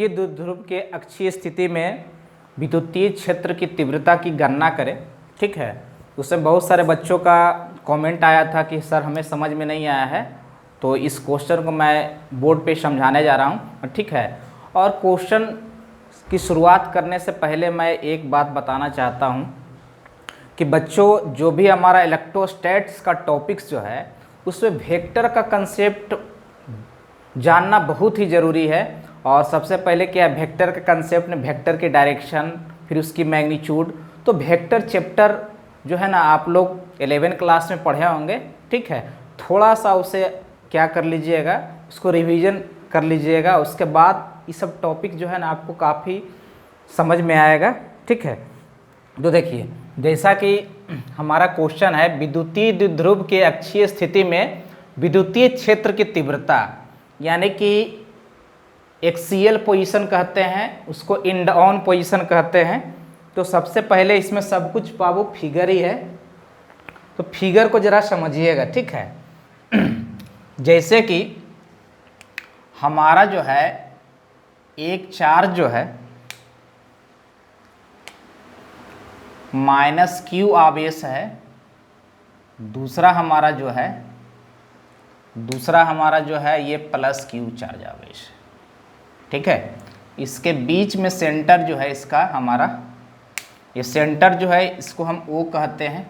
विद्युतीय द्विध्रुव के अक्षीय स्थिति में विद्युतीय क्षेत्र की तीव्रता की गणना करें। ठीक है, उसमें बहुत सारे बच्चों का कमेंट आया था कि सर हमें समझ में नहीं आया है, तो इस क्वेश्चन को मैं बोर्ड पे समझाने जा रहा हूँ। ठीक है, और क्वेश्चन की शुरुआत करने से पहले मैं एक बात बताना चाहता हूँ कि बच्चों जो भी हमारा इलेक्ट्रोस्टैट्स का टॉपिक्स जो है उसमें वेक्टर का कंसेप्ट जानना बहुत ही ज़रूरी है। और सबसे पहले क्या है, वेक्टर के कंसेप्ट में वेक्टर की डायरेक्शन, फिर उसकी मैग्नीट्यूड। तो वेक्टर चैप्टर जो है ना आप लोग 11 क्लास में पढ़े होंगे। ठीक है, थोड़ा सा उसे क्या कर लीजिएगा, उसको रिवीजन कर लीजिएगा। उसके बाद ये सब टॉपिक जो है ना आपको काफ़ी समझ में आएगा। ठीक है, तो देखिए जैसा कि हमारा क्वेश्चन है, विद्युतीय द्विध्रुव के अक्षीय स्थिति में विद्युतीय क्षेत्र की तीव्रता, यानी कि एक्सियल पोजीशन कहते हैं, उसको इंड ऑन पोजीशन कहते हैं। तो सबसे पहले इसमें सब कुछ बाबू फिगर ही है, तो फिगर को जरा समझिएगा। ठीक है, जैसे कि हमारा जो है एक चार्ज जो है -q आवेश है, दूसरा हमारा जो है ये +q चार्ज आवेश है। ठीक है, इसके बीच में सेंटर जो है इसका हमारा, ये सेंटर जो है इसको हम O कहते हैं।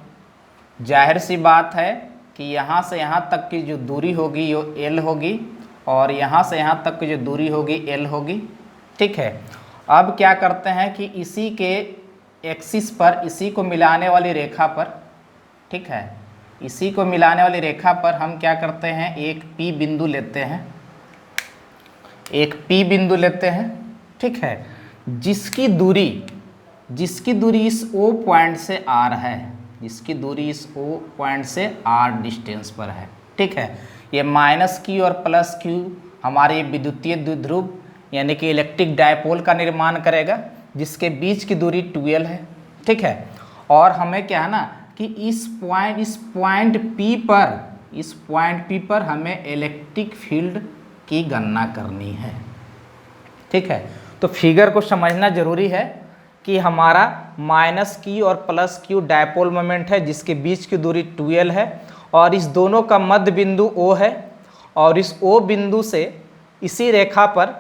जाहिर सी बात है कि यहाँ से यहाँ तक की जो दूरी होगी वो L होगी, और यहाँ से यहाँ तक की जो दूरी होगी L होगी। ठीक है, अब क्या करते हैं कि इसी के एक्सिस पर, इसी को मिलाने वाली रेखा पर, ठीक है, इसी को मिलाने वाली रेखा पर हम क्या करते हैं, एक P बिंदु लेते हैं, एक P बिंदु लेते हैं। ठीक है, जिसकी दूरी इस O पॉइंट से R है, जिसकी दूरी इस O पॉइंट से R डिस्टेंस पर है। ठीक है, ये -q और +q हमारे विद्युतीय द्विध्रुव यानी कि इलेक्ट्रिक डायपोल का निर्माण करेगा, जिसके बीच की दूरी 2L है। ठीक है, और हमें क्या है ना कि इस पॉइंट P पर हमें इलेक्ट्रिक फील्ड की गणना करनी है। ठीक है, तो फिगर को समझना जरूरी है कि हमारा -q और +q डायपोल मोमेंट है, जिसके बीच की दूरी 2L है, और इस दोनों का मध्य बिंदु O है, और इस O बिंदु से इसी रेखा पर,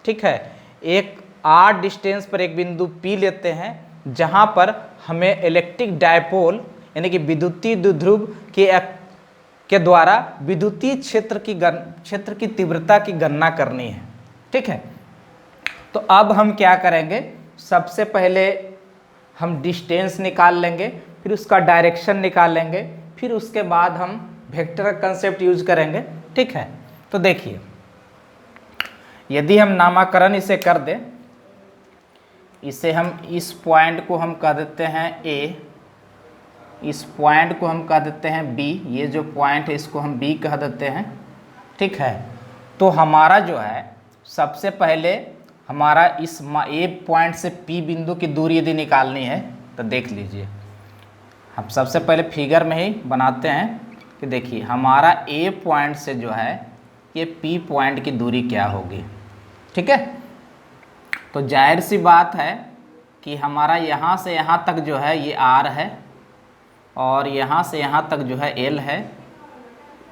ठीक है, एक R डिस्टेंस पर एक बिंदु P लेते हैं, जहां पर हमें इलेक्ट्रिक डायपोल यानी कि विद्युतीय द्विध्रुव के द्वारा विद्युतीय क्षेत्र की तीव्रता की गणना करनी है। ठीक है, तो अब हम क्या करेंगे, सबसे पहले हम डिस्टेंस निकाल लेंगे, फिर उसका डायरेक्शन निकाल लेंगे, फिर उसके बाद हम वेक्टर का कंसेप्ट यूज करेंगे। ठीक है, तो देखिए यदि हम नामकरण इसे कर दें, इसे हम इस पॉइंट को हम कह देते हैं A, इस पॉइंट को हम कह देते हैं B, ये जो पॉइंट है इसको हम B कह देते हैं। ठीक है, तो हमारा जो है सबसे पहले हमारा इस A पॉइंट से P बिंदु की दूरी यदि निकालनी है तो देख लीजिए, हम सबसे पहले फिगर में ही बनाते हैं कि देखिए हमारा A पॉइंट से जो है ये P पॉइंट की दूरी क्या होगी। ठीक है, तो जाहिर सी बात है कि हमारा यहाँ से यहाँ तक जो है ये R है, और यहाँ से यहाँ तक जो है L है।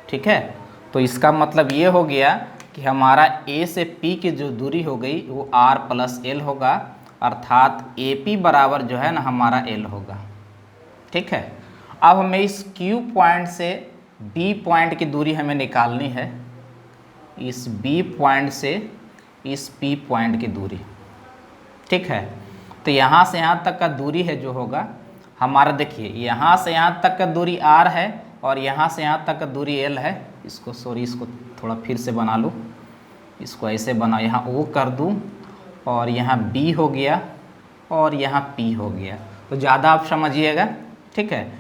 ठीक है, तो इसका मतलब ये हो गया कि हमारा A से P की जो दूरी हो गई वो R + L होगा, अर्थात AP बराबर जो है ना हमारा L होगा। ठीक है, अब हमें इस Q पॉइंट से B पॉइंट की दूरी हमें निकालनी है, इस B पॉइंट से इस P पॉइंट की दूरी। ठीक है, तो यहाँ से यहाँ तक का दूरी है जो होगा हमारा, देखिए यहाँ से यहाँ तक का दूरी R है, और यहाँ से यहाँ तक का दूरी L है। इसको इसको थोड़ा फिर से बना लूँ, इसको ऐसे बना, यहाँ O कर दूँ, और यहाँ B हो गया, और यहाँ P हो गया। तो ज़्यादा आप समझिएगा। ठीक है,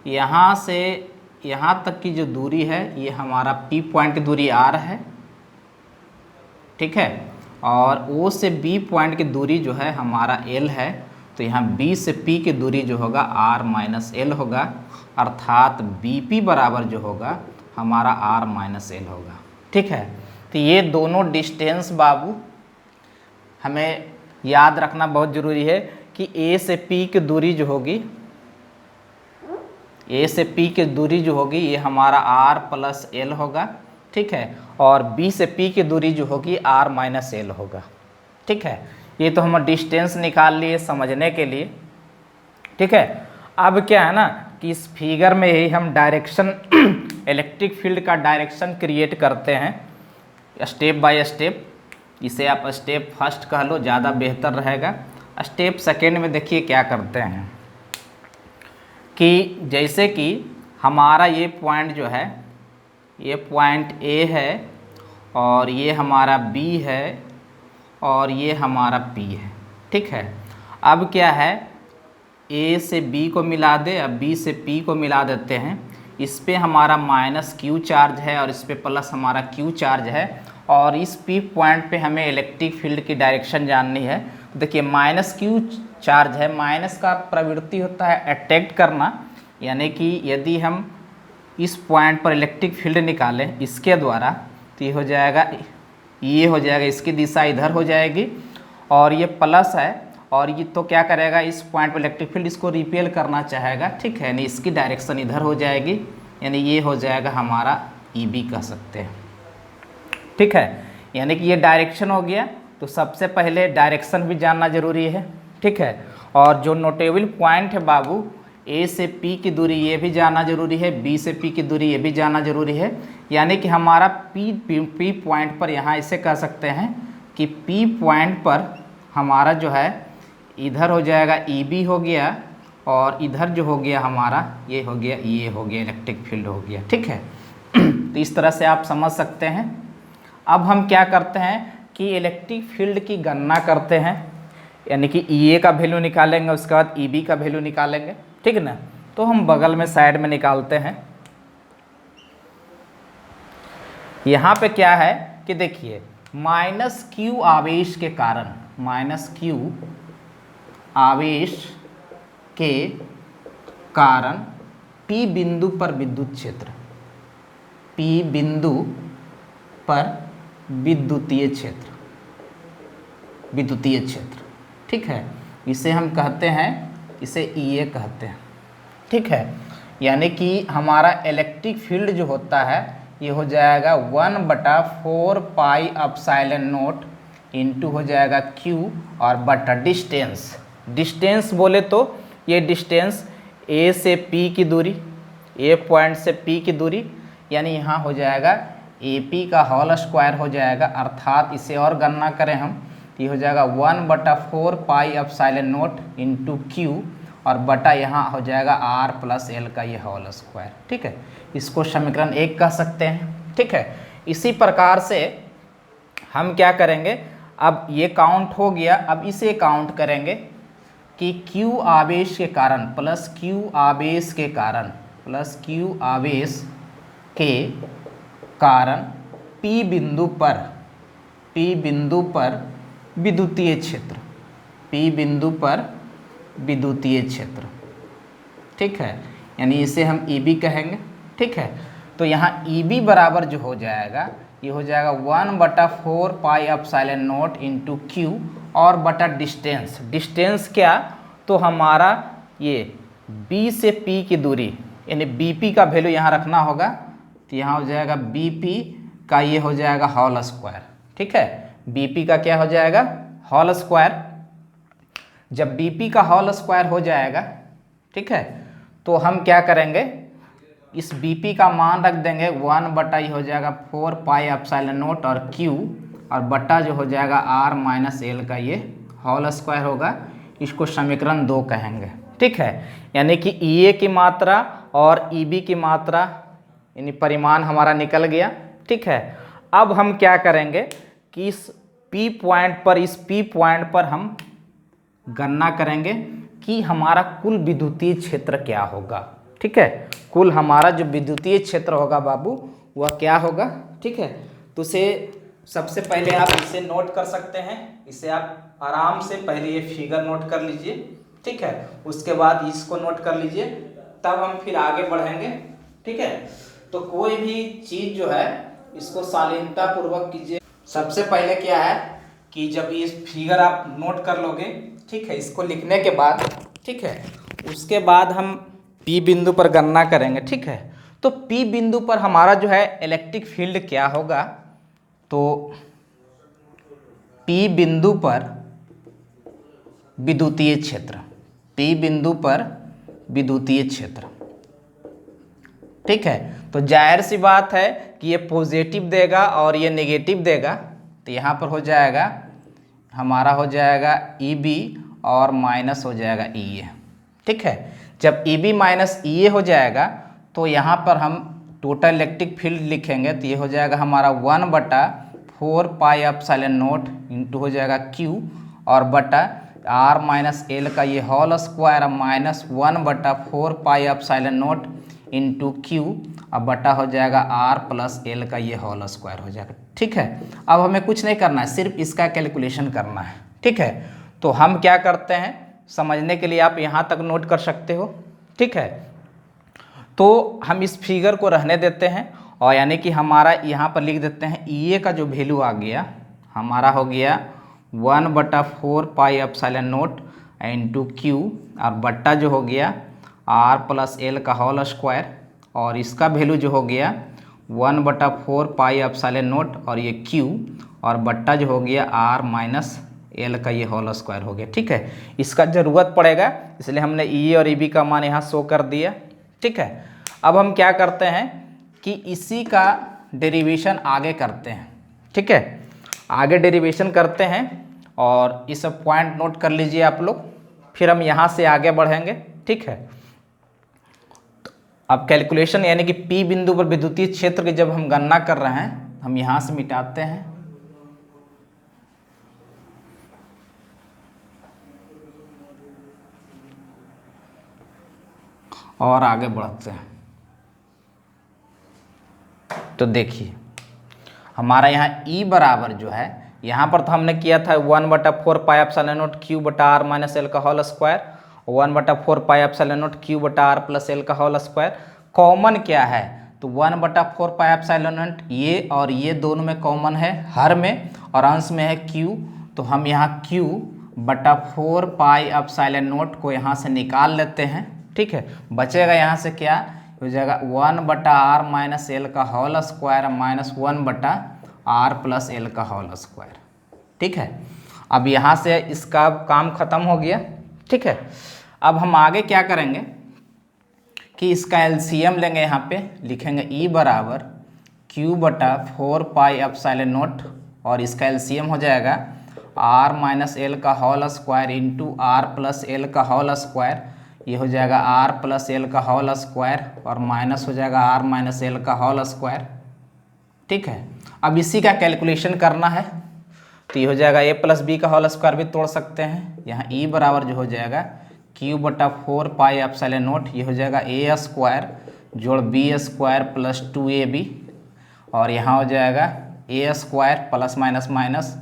यहाँ से यहाँ तक की जो दूरी है ये हमारा P पॉइंट की दूरी R है। ठीक है, और O से B पॉइंट की दूरी जो है हमारा L है, तो यहाँ B से P की दूरी जो होगा R - L होगा, अर्थात BP बराबर जो होगा हमारा R - L होगा। ठीक है, तो ये दोनों डिस्टेंस बाबू हमें याद रखना बहुत ज़रूरी है कि ए से पी की दूरी जो होगी, ए से पी की दूरी जो होगी ये हमारा आर प्लस एल होगा, ठीक है। और बी से पी की दूरी जो होगी आर माइनस एल होगा, ठीक है। ये तो हम डिस्टेंस निकाल लिए समझने के लिए, ठीक है। अब क्या है ना कि इस फिगर में ही हम डायरेक्शन इलेक्ट्रिक फील्ड का डायरेक्शन क्रिएट करते हैं स्टेप बाय स्टेप। इसे आप स्टेप फर्स्ट कह लो, ज़्यादा बेहतर रहेगा। स्टेप सेकेंड में देखिए क्या करते हैं कि जैसे कि हमारा ये पॉइंट जो है, ये पॉइंट ए है और ये हमारा बी है और ये हमारा पी है, ठीक है। अब क्या है, ए से बी को मिला दे, अब बी से पी को मिला देते हैं। इस पे हमारा माइनस क्यू चार्ज है और इस पे प्लस हमारा क्यू चार्ज है, और इस पी पॉइंट पे हमें इलेक्ट्रिक फील्ड की डायरेक्शन जाननी है। देखिए माइनस क्यू चार्ज है, माइनस का प्रवृत्ति होता है अट्रैक्ट करना, यानी कि यदि हम इस पॉइंट पर इलेक्ट्रिक फील्ड निकालें इसके द्वारा तो ये हो जाएगा, इसकी दिशा इधर हो जाएगी, और ये प्लस है और ये तो क्या करेगा, इस पॉइंट पर इलेक्ट्रिक फील्ड इसको रिपेल करना चाहेगा, ठीक है। यानी इसकी डायरेक्शन इधर हो जाएगी, यानी ये हो जाएगा हमारा ईबी कह सकते हैं, ठीक है। यानी कि ये डायरेक्शन हो गया, तो सबसे पहले डायरेक्शन भी जानना जरूरी है, ठीक है। और जो नोटेबल पॉइंट है बाबू, ए से पी की दूरी ये भी जानना जरूरी है, बी से पी की दूरी ये भी जानना जरूरी है। यानी कि हमारा पी पॉइंट पर यहाँ इसे कह सकते हैं कि पी पॉइंट पर हमारा जो है इधर हो जाएगा ईबी हो गया, और इधर जो हो गया हमारा ये हो गया इलेक्ट्रिक फील्ड हो गया, ठीक है। तो इस तरह से आप समझ सकते हैं। अब हम क्या करते हैं कि इलेक्ट्रिक फील्ड की गणना करते हैं, यानी कि ए का वैल्यू निकालेंगे, उसके बाद ईबी का वैल्यू निकालेंगे, ठीक है ना। तो हम बगल में साइड में निकालते हैं। यहाँ पे क्या है कि देखिए माइनस क्यू आवेश के कारण, माइनस क्यू आवेश के कारण पी बिंदु पर विद्युत क्षेत्र, पी बिंदु पर विद्युतीय क्षेत्र, ठीक है। इसे हम कहते हैं, इसे ईए कहते हैं, ठीक है। यानी कि हमारा इलेक्ट्रिक फील्ड जो होता है ये हो जाएगा 1/4 पाई एप्सिलॉन नॉट इंटू हो जाएगा क्यू और बटा डिस्टेंस बोले तो ये डिस्टेंस ए से पी की दूरी, ए पॉइंट से पी की दूरी, यानी यहाँ हो जाएगा ए पी का होल स्क्वायर हो जाएगा, अर्थात इसे और गणना करें हम तो ये हो जाएगा 1/4 pi epsilon nought into Q और बटा यहाँ हो जाएगा आर प्लस एल का ये होल स्क्वायर, ठीक है। इसको समीकरण 1 कह सकते हैं, ठीक है। इसी प्रकार से हम क्या करेंगे, अब ये काउंट हो गया, अब इसे काउंट करेंगे कि क्यू आवेश के कारण प्लस क्यू आवेश के कारण पी बिंदु पर विद्युतीय क्षेत्र, ठीक है। यानी इसे हम ईबी कहेंगे, ठीक है। तो यहाँ ईबी बराबर जो हो जाएगा ये हो जाएगा 1/4 pi epsilon nought into Q और बटा डिस्टेंस क्या, तो हमारा ये बी से पी की दूरी यानी बीपी का वैल्यू यहाँ रखना होगा, तो यहाँ हो जाएगा बीपी का ये हो जाएगा होल स्क्वायर, ठीक है। बीपी का क्या हो जाएगा, होल स्क्वायर। जब बीपी का होल स्क्वायर हो जाएगा, ठीक है, तो हम क्या करेंगे, इस बीपी का मान रख देंगे 1/ये हो जाएगा 4 पाई एप्सिलॉन नॉट और क्यू और बटा जो हो जाएगा आर माइनस एल का ये होल स्क्वायर होगा। इसको समीकरण 2 कहेंगे, ठीक है। यानी कि ईए की मात्रा और ईबी की मात्रा यानी परिमाण हमारा निकल गया, ठीक है। अब हम क्या करेंगे कि इस पी पॉइंट पर हम गणना करेंगे कि हमारा कुल विद्युतीय क्षेत्र क्या होगा, ठीक है। कुल हमारा जो विद्युतीय क्षेत्र होगा बाबू वह क्या होगा, ठीक है। तो इसे सबसे पहले आप इसे नोट कर सकते हैं, इसे आप आराम से पहले ये फिगर नोट कर लीजिए, ठीक है। उसके बाद इसको नोट कर लीजिए, तब हम फिर आगे बढ़ेंगे, ठीक है। तो कोई भी चीज़ जो है इसको शालीनता पूर्वक कीजिए। सबसे पहले क्या है कि जब ये फिगर आप नोट कर लोगे, ठीक है, इसको लिखने के बाद, ठीक है, उसके बाद हम P बिंदु पर गणना करेंगे, ठीक है। तो P बिंदु पर हमारा जो है इलेक्ट्रिक फील्ड क्या होगा, तो P बिंदु पर विद्युतीय क्षेत्र, P बिंदु पर विद्युतीय क्षेत्र, ठीक है। तो जाहिर सी बात है कि ये पॉजिटिव देगा और ये नेगेटिव देगा, तो यहाँ पर हो जाएगा हमारा हो जाएगा EB और माइनस हो जाएगा EA, ठीक है। जब EB माइनस EA हो जाएगा तो यहाँ पर हम टोटल इलेक्ट्रिक फील्ड लिखेंगे, तो ये हो जाएगा हमारा 1/4 पाई एप्सिलॉन नॉट इंटू हो जाएगा Q और बटा R माइनस L का ये whole square minus 1/4 pi epsilon nought into Q अब बटा हो जाएगा R प्लस L का ये होल स्क्वायर हो जाएगा, ठीक है। अब हमें कुछ नहीं करना है, सिर्फ इसका कैलकुलेशन करना है, ठीक है। तो हम क्या करते हैं, समझने के लिए आप यहाँ तक नोट कर सकते हो, ठीक है। तो हम इस फिगर को रहने देते हैं और यानी कि हमारा यहाँ पर लिख देते हैं EA का जो वैल्यू आ गया हमारा हो गया 1/4 pi epsilon nought into Q और बट्टा जो हो गया R प्लस L का होल स्क्वायर और इसका वैल्यू जो हो गया 1/4 पाई एप्सिलॉन नॉट और ये Q और बट्टा जो हो गया R माइनस L का ये होल स्क्वायर हो गया, ठीक है। इसका ज़रूरत पड़ेगा इसलिए हमने E और EB का मान यहाँ शो कर दिया, ठीक है। अब हम क्या करते हैं कि इसी का डेरिवेशन आगे करते हैं, ठीक है। आगे डेरिवेशन करते हैं और ये सब पॉइंट नोट कर लीजिए आप लोग, फिर हम यहाँ से आगे बढ़ेंगे, ठीक है। अब कैलकुलेशन यानी कि P बिंदु पर विद्युतीय क्षेत्र की जब हम गणना कर रहे हैं, हम यहाँ से मिटाते हैं और आगे बढ़ते हैं। तो देखिए हमारा यहाँ E बराबर जो है, यहाँ पर तो हमने किया था 1/4 पाई एप्सिलॉन नॉट Q बटा R माइनस L का whole square, 1/4 pi epsilon nought Q बटा R प्लस L का होल स्क्वायर। कॉमन क्या है, तो 1/4 पाई एप्सिलॉन नॉट ये और ये दोनों में कॉमन है, हर में, और अंश में है Q, तो हम यहाँ Q/4 पाई एप्सिलॉन नॉट को यहाँ से निकाल लेते हैं, ठीक है। बचेगा यहाँ से क्या हो जाएगा 1/R माइनस L का whole square minus 1/R plus L का होल स्क्वायर, ठीक है। अब यहाँ से इसका काम खत्म हो गया, ठीक है। अब हम आगे क्या करेंगे कि इसका एलसीएम लेंगे, यहाँ पे लिखेंगे E बराबर Q/4 पाई एप्सिलॉन नॉट और इसका एलसीएम हो जाएगा R माइनस L का whole square into R plus L का होल स्क्वायर, ये हो जाएगा R प्लस L का होल स्क्वायर और माइनस हो जाएगा R माइनस L का होल स्क्वायर, ठीक है। अब इसी का कैलकुलेशन करना है, तो ये हो जाएगा A प्लस B का होल स्क्वायर भी तोड़ सकते हैं, यहाँ E बराबर जो हो जाएगा Q/4 पाई एप्सिलॉन नॉट, ये हो जाएगा A स्क्वायर जोड़ B स्क्वायर प्लस 2AB और यहाँ हो जाएगा A square plus minus minus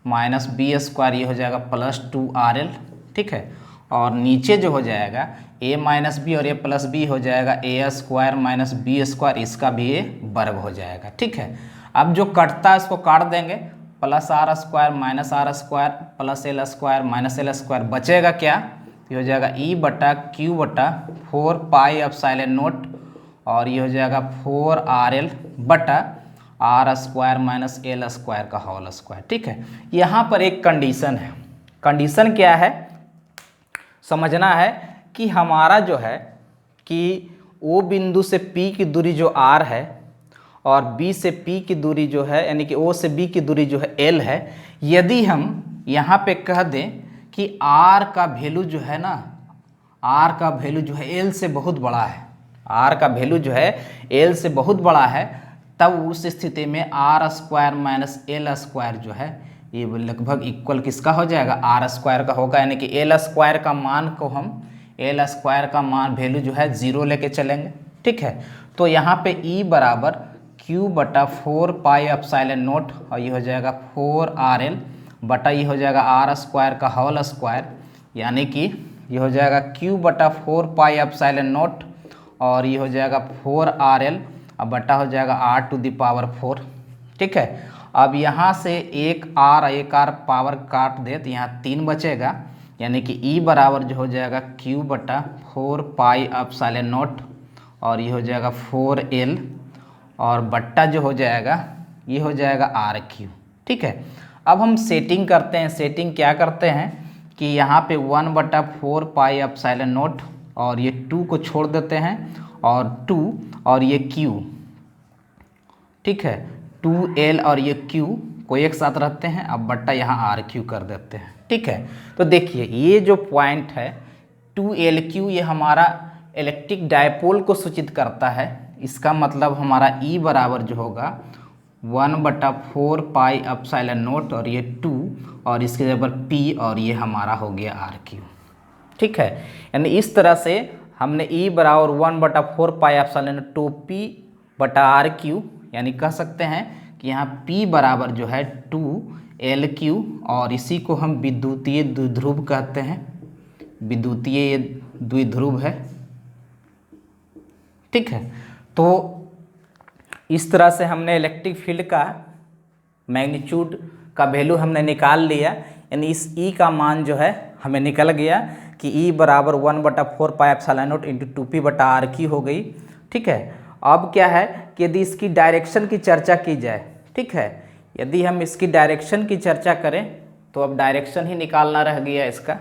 minus B square, ये हो जाएगा प्लस 2RL, ठीक है। और नीचे जो हो जाएगा A माइनस B और A प्लस B हो जाएगा A square minus B square, इसका भी A वर्ग हो जाएगा, ठीक है। अब जो कटता है इसको काट देंगे, plus R square minus R square plus L square minus L square, बचेगा क्या, ये हो जाएगा E/Q/4 पाई एप्सिलॉन नॉट और ये हो जाएगा 4RL बटा R square minus L square का होल स्क्वायर, ठीक है। यहाँ पर एक कंडीशन है, कंडीशन क्या है समझना है कि हमारा जो है कि O बिंदु से P की दूरी जो R है और B से P की दूरी जो है यानी कि O से B की दूरी जो है L है, यदि हम यहाँ पे कह दें कि R का वैल्यू जो है ना, R का वैल्यू जो है L से बहुत बड़ा है, R का वैल्यू जो है L से बहुत बड़ा है, तब उस स्थिति में R square minus L square जो है ये लगभग इक्वल किसका हो जाएगा, R स्क्वायर का होगा, यानी कि L स्क्वायर का मान को हम L स्क्वायर का मान वैल्यू जो है 0 लेके चलेंगे, ठीक है। तो यहाँ पे E बराबर Q/4 पाई एप्सिलॉन नॉट और ये हो जाएगा 4RL बटा ये हो जाएगा R स्क्वायर का होल स्क्वायर, यानी कि ये हो जाएगा Q/4 पाई एप्सिलॉन नॉट और ये हो जाएगा 4RL अब बटा हो जाएगा R⁴, ठीक है। अब यहाँ से एक आर पावर काट दे तो यहाँ 3 बचेगा, यानी कि E बराबर जो हो जाएगा Q/4πε0 और ये हो जाएगा 4L और बट्टा जो हो जाएगा ये हो जाएगा RQ। ठीक है, अब हम सेटिंग करते हैं। सेटिंग क्या करते हैं कि यहाँ पे 1/4πε0 और ये 2 को छोड़ देते हैं और 2 और ये Q, ठीक है, 2L और ये Q को एक साथ रखते हैं, अब बट्टा यहाँ RQ कर देते हैं। ठीक है, तो देखिए ये जो पॉइंट है 2LQ ये हमारा इलेक्ट्रिक डायपोल को सूचित करता है। इसका मतलब हमारा E बराबर जो होगा 1/4πε0 और ये 2 और इसके जगह पर P और ये हमारा हो गया RQ। ठीक है, यानी इस तरह से हमने E बराबर 1/4πε0 2P/RQ, यानी कह सकते हैं कि यहाँ P बराबर जो है 2LQ और इसी को हम विद्युतीय द्विध्रुव कहते हैं। विद्युतीय द्विध्रुव है। ठीक है, तो इस तरह से हमने इलेक्ट्रिक फील्ड का मैग्नीट्यूड का वैल्यू हमने निकाल लिया, यानी इस E का मान जो है हमें निकल गया कि E बराबर 1/4πε0 इंटू 2P/RQ हो गई। ठीक है, अब क्या है कि यदि इसकी डायरेक्शन की चर्चा की जाए, ठीक है, यदि हम इसकी डायरेक्शन की चर्चा करें तो अब डायरेक्शन ही निकालना रह गया इसका।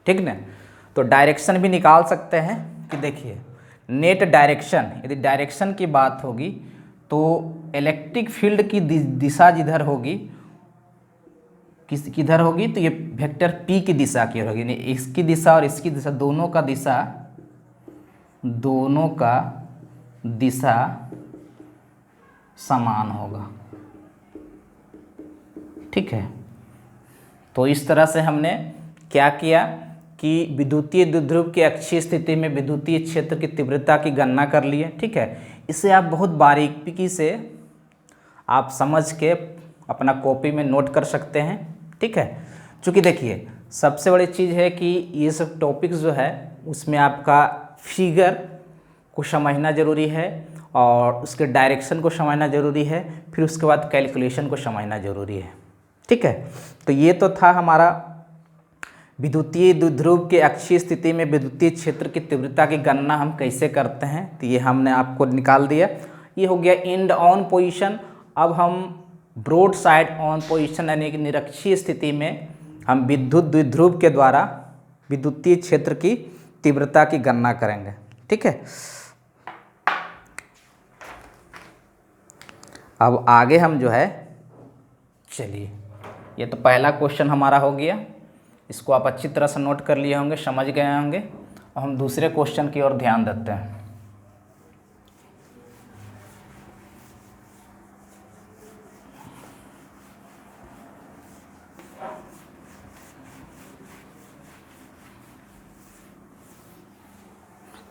ठीक ना, तो डायरेक्शन भी निकाल सकते हैं कि देखिए नेट डायरेक्शन, यदि डायरेक्शन की बात होगी तो इलेक्ट्रिक फील्ड की दिशा जिधर होगी, किधर होगी, तो ये वेक्टर P की दिशा की होगी, यानी इसकी दिशा और इसकी दिशा दोनों का दिशा समान होगा। ठीक है, तो इस तरह से हमने क्या किया कि विद्युतीय द्विध्रुव की अक्षीय स्थिति में विद्युतीय क्षेत्र की तीव्रता की गणना कर लिए। ठीक है, इसे आप बहुत बारीकी से आप समझ के अपना कॉपी में नोट कर सकते हैं। ठीक है, चूँकि देखिए सबसे बड़ी चीज़ है कि ये सब टॉपिक्स जो है उसमें आपका फिगर को समझना ज़रूरी है और उसके डायरेक्शन को समझना ज़रूरी है, फिर उसके बाद कैलकुलेशन को समझना ज़रूरी है। ठीक है, तो ये तो था हमारा विद्युतीय द्विध्रुव के अक्षीय स्थिति में विद्युतीय क्षेत्र की तीव्रता की गणना हम कैसे करते हैं, तो ये हमने आपको निकाल दिया। ये हो गया एंड ऑन पोजीशन। अब हम ब्रॉड साइड ऑन पोजीशन यानी कि निरक्षीय स्थिति में हम विद्युत द्विध्रुव के द्वारा विद्युतीय क्षेत्र की तीव्रता की गणना करेंगे। ठीक है, अब आगे हम जो है, चलिए ये तो पहला क्वेश्चन हमारा हो गया, इसको आप अच्छी तरह से नोट कर लिए होंगे, समझ गए होंगे। और हम दूसरे क्वेश्चन की ओर ध्यान देते हैं।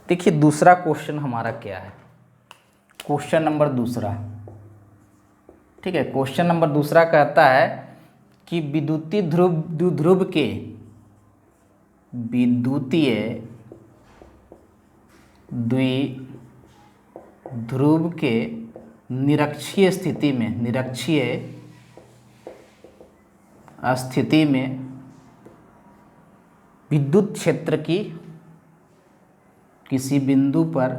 देखिए दूसरा क्वेश्चन हमारा क्या है, क्वेश्चन नंबर दूसरा। ठीक है, क्वेश्चन नंबर दूसरा कहता है कि विद्युतीय द्विध्रुव के निरक्षीय स्थिति में विद्युत क्षेत्र की किसी बिंदु पर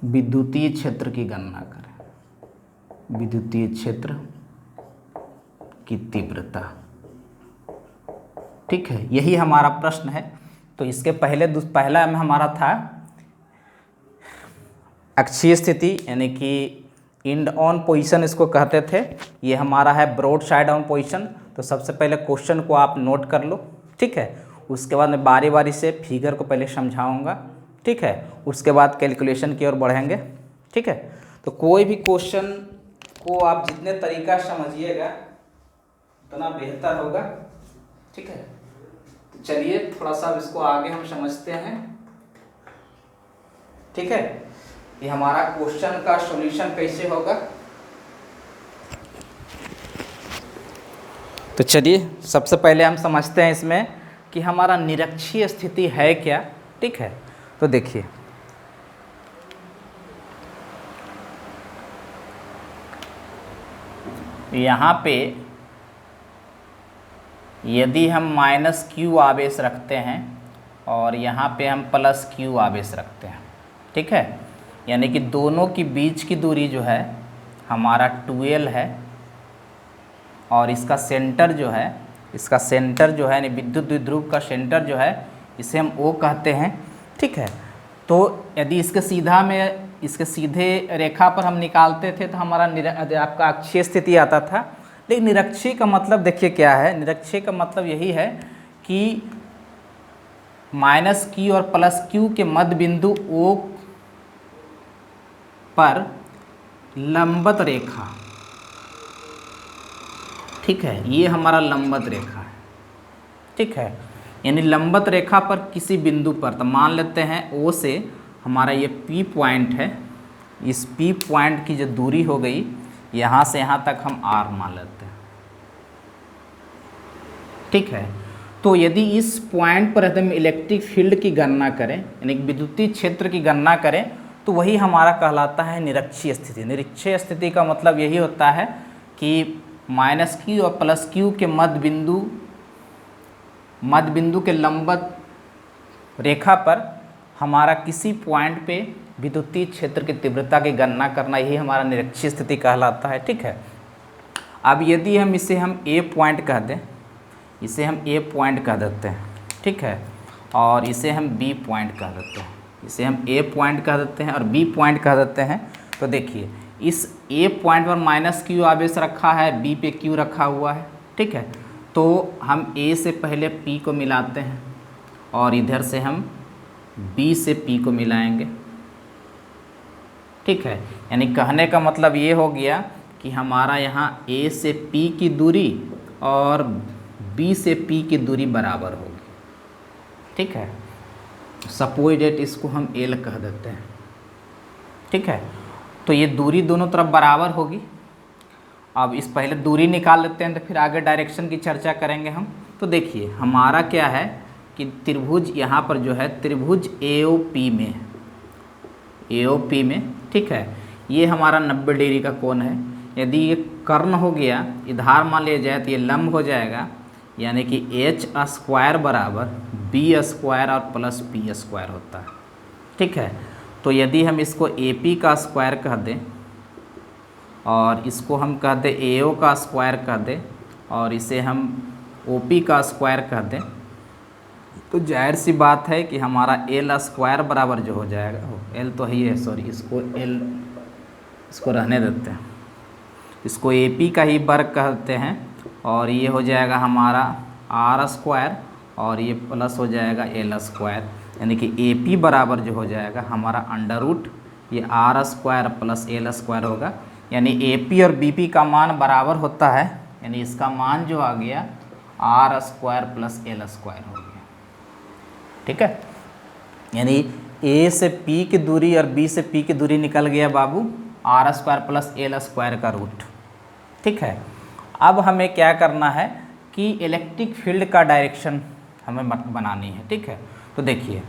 विद्युतीय क्षेत्र की गणना करें। विद्युतीय क्षेत्र की तीव्रता। ठीक है, यही हमारा प्रश्न है। तो इसके पहला में हमारा था अक्षीय स्थिति यानी कि एंड ऑन पोजीशन इसको कहते थे। ये हमारा है ब्रॉड साइड ऑन पोजीशन। तो सबसे पहले क्वेश्चन को आप नोट कर लो। ठीक है, उसके बाद मैं बारी बारी से फिगर को पहले समझाऊंगा। ठीक है, उसके बाद कैलकुलेशन की ओर बढ़ेंगे। ठीक है, तो कोई भी क्वेश्चन को आप जितने तरीका समझिएगा उतना बेहतर होगा। ठीक है, तो चलिए थोड़ा सा इसको आगे हम समझते हैं। ठीक है, ये हमारा क्वेश्चन का सॉल्यूशन कैसे होगा। तो चलिए सबसे पहले हम समझते हैं इसमें कि हमारा निरक्षीय स्थिति है क्या। ठीक है, तो देखिए यहाँ पे यदि हम माइनस क्यू आवेश रखते हैं और यहाँ पे हम प्लस क्यू आवेश रखते हैं, ठीक है, यानी कि दोनों की बीच की दूरी जो है हमारा 2L है और इसका सेंटर जो है, यानी विद्युत द्विध्रुव का सेंटर जो है इसे हम O कहते हैं, ठीक है। तो यदि इसके सीधे रेखा पर हम निकालते थे तो हमारा आपका अक्षीय स्थिति आता था। लेकिन निरक्षीय का मतलब देखिए क्या है, निरक्षीय का मतलब यही है कि माइनस क्यू और प्लस क्यू के मध्य बिंदु O पर लंबवत रेखा, ठीक है, ये हमारा लंबवत रेखा है, ठीक है, यानी लंबवत रेखा पर किसी बिंदु पर, तो मान लेते हैं O से हमारा ये P पॉइंट है, इस P पॉइंट की जो दूरी हो गई यहाँ से यहाँ तक हम R मान लेते हैं, ठीक है। तो यदि इस पॉइंट पर हम इलेक्ट्रिक फील्ड की गणना करें, यानी विद्युतीय क्षेत्र की गणना करें, तो वही हमारा कहलाता है निरक्षीय स्थिति। निरक्षीय स्थिति का मतलब यही होता है कि माइनस क्यू और प्लस क्यू के मध्य बिंदु के लंबवत रेखा पर हमारा किसी पॉइंट पे विद्युतीय क्षेत्र की तीव्रता की गणना करना, यही हमारा निरक्षीय स्थिति कहलाता है, ठीक है। अब यदि हम इसे A पॉइंट कह दें, इसे हम A पॉइंट कह देते हैं, ठीक है, और इसे हम B पॉइंट कह देते हैं, इसे हम A पॉइंट कह देते हैं और B पॉइंट कह देते हैं। तो देखिए इस A पॉइंट पर माइनस क्यू आवेश रखा है, B पे Q रखा हुआ है, ठीक है। तो हम A से पहले P को मिलाते हैं और इधर से हम B से P को मिलाएंगे, ठीक है। यानी कहने का मतलब ये हो गया कि हमारा यहाँ A से P की दूरी और B से P की दूरी बराबर होगी, ठीक है। सपोज डेट इसको हम L कह देते हैं, ठीक है। तो ये दूरी दोनों तरफ बराबर होगी। अब इस पहले दूरी निकाल लेते हैं तो फिर आगे डायरेक्शन की चर्चा करेंगे हम। तो देखिए हमारा क्या है कि त्रिभुज यहाँ पर जो है त्रिभुज AOP में, ठीक है, ये हमारा 90 डिग्री का कोण है। यदि ये कर्ण हो गया, इधार मान लिया जाए तो ये लंब हो जाएगा, यानी कि H² बराबर B² और प्लस P² होता है, ठीक है। तो यदि हम इसको AP का स्क्वायर कह दें और इसको हम कह दें AO का स्क्वायर कह दें और इसे हम OP का स्क्वायर कह दें, तो जाहिर सी बात है कि हमारा L² बराबर जो हो जाएगा, L तो ही है, सॉरी, इसको रहने देते हैं, इसको AP का ही वर्ग कहते हैं और ये हो जाएगा हमारा R² और ये प्लस हो जाएगा L², यानी कि AP बराबर जो हो जाएगा हमारा अंडर रूट ये R² प्लस L² होगा। यानी AP और BP का मान बराबर होता है, यानी इसका मान जो आ गया R² प्लस L² हो गया, ठीक है। यानी A से P की दूरी और B से P की दूरी निकल गया बाबू R² प्लस L² का रूट, ठीक है। अब हमें क्या करना है कि इलेक्ट्रिक फील्ड का डायरेक्शन हमें बनानी है, ठीक है। तो देखिए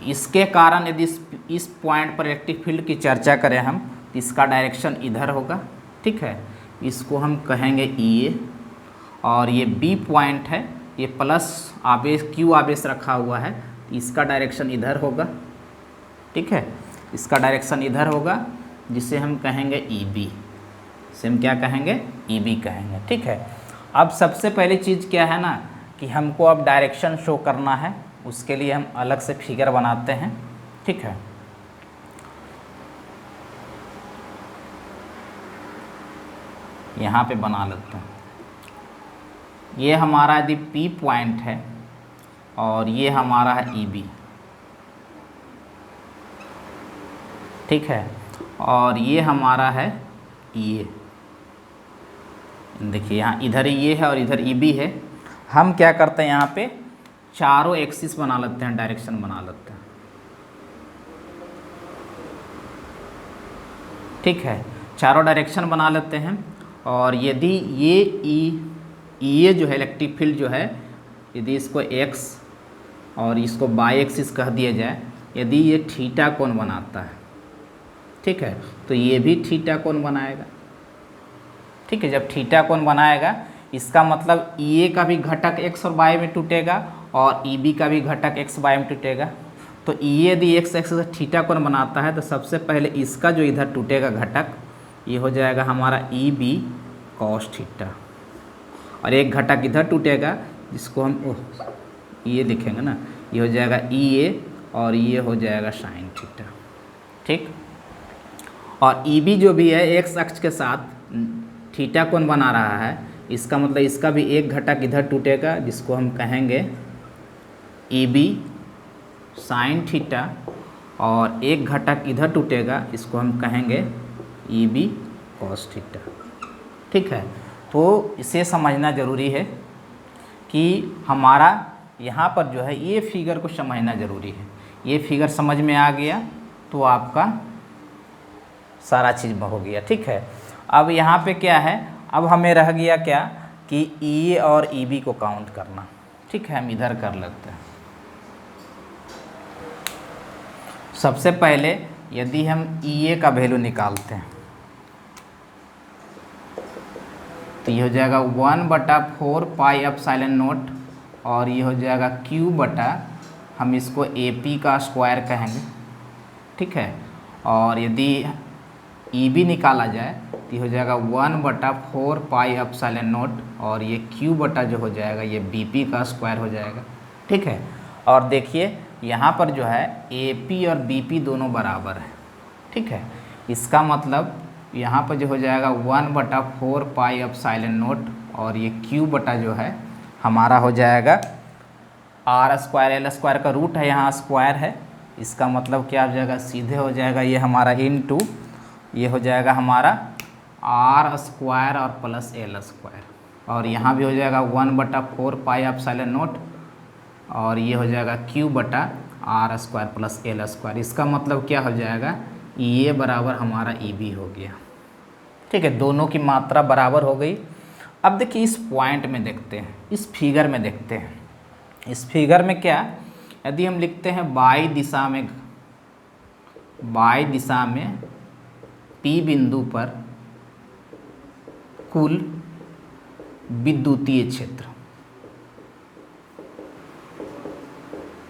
इसके कारण यदि इस पॉइंट पर इलेक्ट्रिक फील्ड की चर्चा करें हम, तो इसका डायरेक्शन इधर होगा, ठीक है। इसको हम कहेंगे EA और ये B पॉइंट है, ये प्लस आवेश Q आवेश रखा हुआ है, तो इसका डायरेक्शन इधर होगा, ठीक है। इसका डायरेक्शन इधर होगा जिसे हम कहेंगे EB, इसे हम क्या कहेंगे, EB कहेंगे, ठीक है। अब सबसे पहली चीज़ क्या है ना कि हमको अब डायरेक्शन शो करना है, उसके लिए हम अलग से फिगर बनाते हैं, ठीक है। यहाँ पे बना लेते हैं। ये हमारा यदि P पॉइंट है और ये हमारा है EB, ठीक है, और ये हमारा है EA। देखिए यहाँ इधर ये है और इधर EB है। हम क्या करते हैं यहाँ पे चारों एक्सिस बना लेते हैं, डायरेक्शन बना लेते हैं, ठीक है। चारों डायरेक्शन बना लेते हैं और यदि ये EA जो है इलेक्ट्रिक फील्ड जो है, यदि इसको X और इसको बाई एक्सिस कह दिया जाए, यदि ये थीटा कोण बनाता है, ठीक है, तो ये भी थीटा कोण बनाएगा, ठीक है। जब थीटा कोण बनाएगा इसका मतलब ई ए का भी घटक एक्स और वाई में टूटेगा और ई बी का भी घटक एक्स वाई में टूटेगा। तो ई ए यदि एक्स एक्स से थीटा कोण बनाता है तो सबसे पहले इसका जो इधर टूटेगा घटक ये हो जाएगा हमारा ई बी कॉस थीटा, और एक घटक इधर टूटेगा जिसको हम ये लिखेंगे ना, ये हो जाएगा ई ए और ये हो जाएगा साइन थीटा, ठीक। और ई बी जो भी है एक्स अक्ष के साथ थीटा कोण बना रहा है, इसका मतलब इसका भी एक घटक इधर टूटेगा जिसको हम कहेंगे ई बी साइन थीटा, और एक घटक इधर टूटेगा इसको हम कहेंगे ई बी कॉस थीटा, ठीक है। तो इसे समझना ज़रूरी है कि हमारा यहाँ पर जो है ये फिगर को समझना ज़रूरी है। ये फिगर समझ में आ गया तो आपका सारा चीज़ हो गया, ठीक है। अब यहाँ पे क्या है, अब हमें रह गया क्या कि ई ए और ई बी को काउंट करना, ठीक है। हम इधर कर लेते हैं। सबसे पहले यदि हम ई ए का वैल्यू निकालते हैं तो ये हो जाएगा 1/4 पाई एप्सिलॉन नॉट, और ये हो जाएगा क्यू बटा, हम इसको ए पी का स्क्वायर कहेंगे, ठीक है। और यदि ई बी निकाला जाए तो ये हो जाएगा 1/4 पाई एप्सिलॉन नॉट, और ये क्यू बटा जो हो जाएगा ये बी पी का स्क्वायर हो जाएगा, ठीक है। और देखिए यहाँ पर जो है ए पी और बी पी दोनों बराबर है, ठीक है। इसका मतलब यहाँ पर जो हो जाएगा 1/4 पाई एप्सिलॉन नॉट, और ये क्यू बटा जो है हमारा हो जाएगा आर स्क्वायर, एल स्क्वायर का रूट है यहाँ स्क्वायर है, इसका मतलब क्या हो जाएगा, सीधे हो जाएगा ये हमारा इनटू ये हो जाएगा हमारा आर स्क्वायर और प्लस एल स्क्वायर, और यहाँ भी हो जाएगा 1/4 पाई एप्सिलॉन नॉट, और ये हो जाएगा क्यू बटा R square plus L square. इसका मतलब क्या हो जाएगा, ये बराबर हमारा ई बी हो गया, ठीक है। दोनों की मात्रा बराबर हो गई। अब देखिए इस पॉइंट में देखते हैं, इस फिगर में देखते हैं। इस फिगर में क्या, यदि हम लिखते हैं बाई दिशा में पी बिंदु पर कुल विद्युतीय क्षेत्र,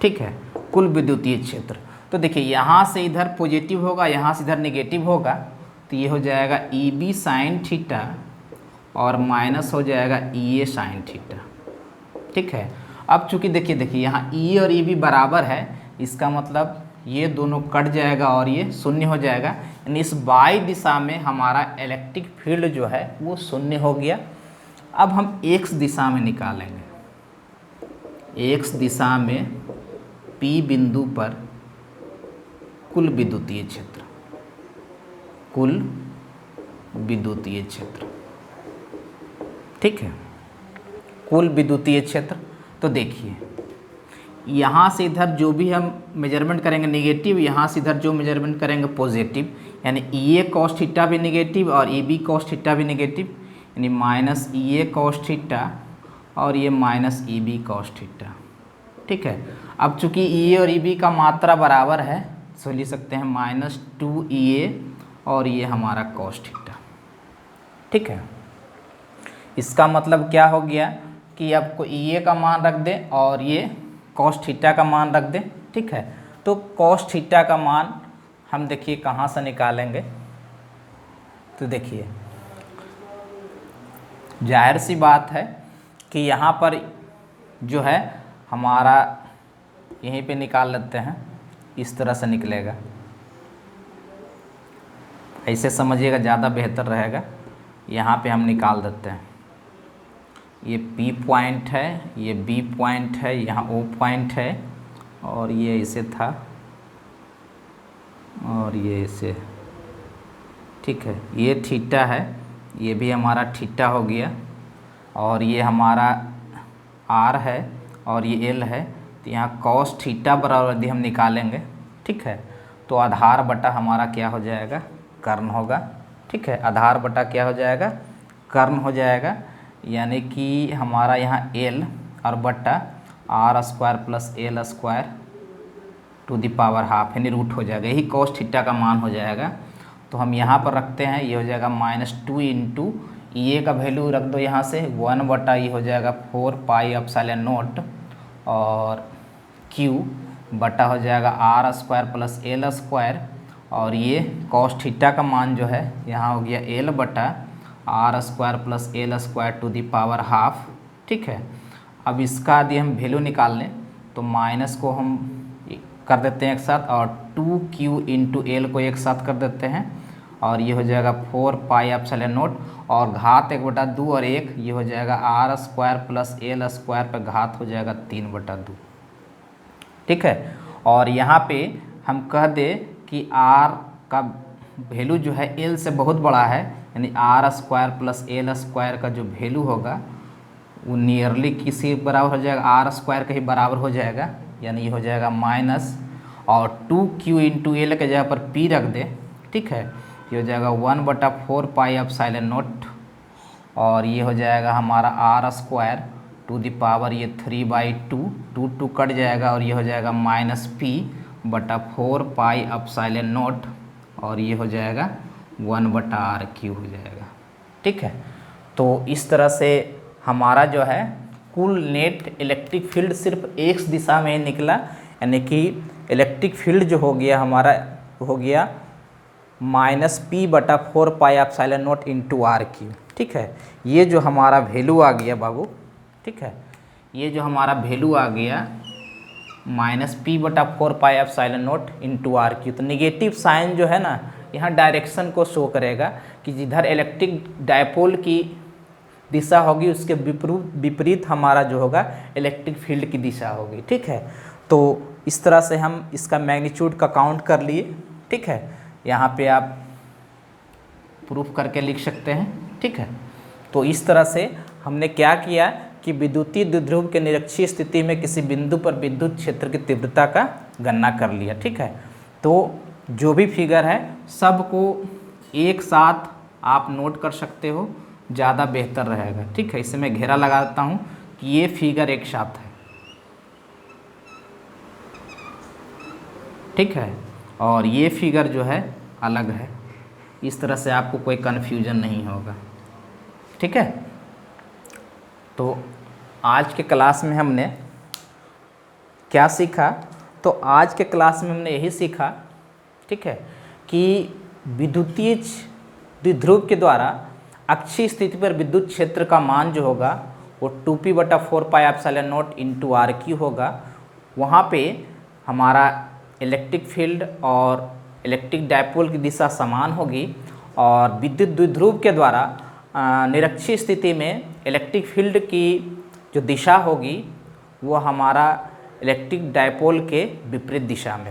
ठीक है, कुल विद्युतीय क्षेत्र। तो देखिए यहाँ से इधर पॉजिटिव होगा, यहाँ से इधर नेगेटिव होगा, तो ये हो जाएगा ई बी साइन थीटा और माइनस हो जाएगा ई ए साइन थीटा, ठीक है। अब चूंकि देखिए यहाँ ई और ई बी बराबर है, इसका मतलब ये दोनों कट जाएगा और ये शून्य हो जाएगा, यानी इस बाई दिशा में हमारा इलेक्ट्रिक फील्ड जो है वो शून्य हो गया। अब हम एक्स दिशा में निकालेंगे, एक्स दिशा में पी बिंदु पर कुल विद्युतीय क्षेत्र, कुल विद्युतीय क्षेत्र, ठीक है, कुल विद्युतीय क्षेत्र। तो देखिए यहाँ से इधर जो भी हम मेजरमेंट करेंगे नेगेटिव, यहाँ से इधर जो मेजरमेंट करेंगे पॉजिटिव, यानी ई ए कॉस थीटा भी नेगेटिव और ई बी कॉस थीटा भी नेगेटिव, यानी minus E A cos theta और ये minus E B cos theta, ठीक है। अब चूंकि ई ए और ई बी का मात्रा बराबर है तो लिख सकते हैं -2 ई ए और ये हमारा कॉस थीटा, ठीक है। इसका मतलब क्या हो गया कि आपको ई ए का मान रख दें और ये कॉस थीटा का मान रख दें, ठीक है। तो कॉस थीटा का मान हम देखिए कहाँ से निकालेंगे, तो देखिए जाहिर सी बात है कि यहाँ पर जो है हमारा यहीं पे निकाल लेते हैं, इस तरह से निकलेगा, ऐसे समझिएगा ज़्यादा बेहतर रहेगा। यहाँ पे हम निकाल देते हैं, ये P पॉइंट है, ये B पॉइंट है, यहाँ O पॉइंट है और ये इसे था और ये इसे, ठीक है। ये थीटा है, ये भी हमारा थीटा हो गया और ये हमारा R है और ये L है। तो यहाँ कॉस थीटा बराबर यदि हम निकालेंगे, ठीक है, तो आधार बटा हमारा क्या हो जाएगा, कर्ण होगा, ठीक है। आधार बटा क्या हो जाएगा, कर्ण हो जाएगा, यानी कि हमारा यहाँ L और बटा R square plus L square to the power half, यानी रूट हो जाएगा, यही कॉस थीटा का मान हो जाएगा। तो हम यहाँ पर रखते हैं, ये हो जाएगा -2 इंटू ये का वैल्यू रख दो यहाँ से 1 बटा ये हो जाएगा 4 पाई एप्सिलॉन नॉट और Q बटा हो जाएगा R square plus L square और ये कॉस थीटा का मान जो है यहाँ हो गया L बटा R square plus L square to the power half. ठीक है, अब इसका यदि हम वैल्यू निकाल लें तो माइनस को हम कर देते हैं एक साथ और 2Q इंटू एल को एक साथ कर देते हैं और ये हो जाएगा 4 पाई एप्सिलॉन नॉट और घात 1/2 और 1 ये हो जाएगा R square plus L square पर घात हो जाएगा 3/2। ठीक है, और यहाँ पे हम कह दें कि आर का वैल्यू जो है एल से बहुत बड़ा है, यानी R square plus L square का जो वैल्यू होगा वो नियरली किसी बराबर हो जाएगा, आर स्क्वायर के ही बराबर हो जाएगा, यानी ये हो जाएगा माइनस और 2Q इंटू एल के जगह पर P रख दे। ठीक है, ये हो जाएगा 1/4 पाई एप्सिलॉन नॉट और ये हो जाएगा हमारा R square to the power ये 3/2, 2 कट जाएगा और ये हो जाएगा माइनस P/4 पाई एप्सिलॉन नॉट और ये हो जाएगा 1/RQ हो जाएगा। ठीक है, तो इस तरह से हमारा जो है कुल नेट इलेक्ट्रिक फील्ड सिर्फ एक दिशा में ही निकला, यानी कि इलेक्ट्रिक फील्ड जो हो गया हमारा हो गया -P/4 पाई एप्सिलॉन नॉट इंटू RQ। ठीक है, ये जो हमारा वैल्यू आ गया बाबू, ठीक है, ये जो हमारा वैल्यू आ गया -P/4 पाई एप्सिलॉन नॉट इंटू RQ। तो निगेटिव साइन जो है ना यहाँ डायरेक्शन को शो करेगा कि जिधर इलेक्ट्रिक डायपोल की दिशा होगी उसके विपरीत हमारा जो होगा इलेक्ट्रिक फील्ड की दिशा होगी। ठीक है, तो इस तरह से हम इसका मैग्नीट्यूड का काउंट कर लिए। ठीक है, यहाँ पे आप प्रूफ करके लिख सकते हैं। ठीक है, तो इस तरह से हमने क्या किया कि विद्युतीय द्विध्रुव के निरक्षीय स्थिति में किसी बिंदु पर विद्युत क्षेत्र की तीव्रता का गणना कर लिया। ठीक है, तो जो भी फिगर है सबको एक साथ आप नोट कर सकते हो, ज़्यादा बेहतर रहेगा। ठीक है, इसे मैं घेरा लगा देता हूँ कि ये फिगर एक साथ है। ठीक है, और ये फिगर जो है अलग है, इस तरह से आपको कोई कन्फ्यूजन नहीं होगा। ठीक है, तो आज के क्लास में हमने क्या सीखा? तो आज के क्लास में हमने यही सीखा, ठीक है, कि विद्युतीय द्विध्रुव के द्वारा अक्षीय स्थिति पर विद्युत क्षेत्र का मान जो होगा वो 2P/4 पाई एप्सिलॉन नॉट इंटू RQ होगा। वहाँ पे हमारा इलेक्ट्रिक फील्ड और इलेक्ट्रिक डायपोल की दिशा समान होगी और विद्युत द्विध्रुव के द्वारा निरक्षीय स्थिति में इलेक्ट्रिक फील्ड की जो दिशा होगी वो हमारा इलेक्ट्रिक डायपोल के विपरीत दिशा में